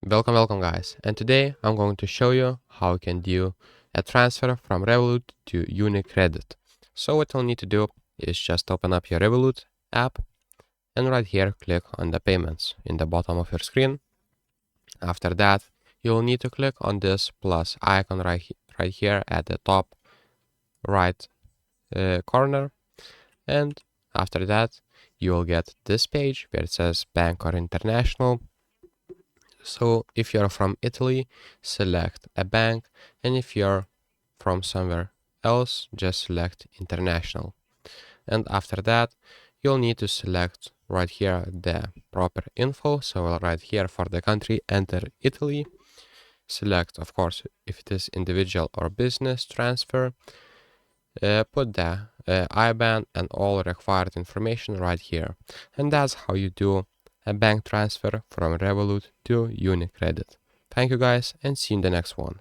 Welcome guys, and today I'm going to show you how you can do a transfer from Revolut to UniCredit. So what you'll need to do is just open up your Revolut app and right here click on the payments in the bottom of your screen. After that, you'll need to click on this plus icon right here at the top right corner, and after that you will get this page where it says bank or international. So if you're from Italy, select a bank, and if you're from somewhere else, just select international. And after that, you'll need to select right here the proper info. So right here for the country, enter Italy. Select, of course, if it is individual or business transfer. Put the IBAN and all required information right here. And that's how you do a bank transfer from Revolut to UniCredit. Thank you guys, and see you in the next one.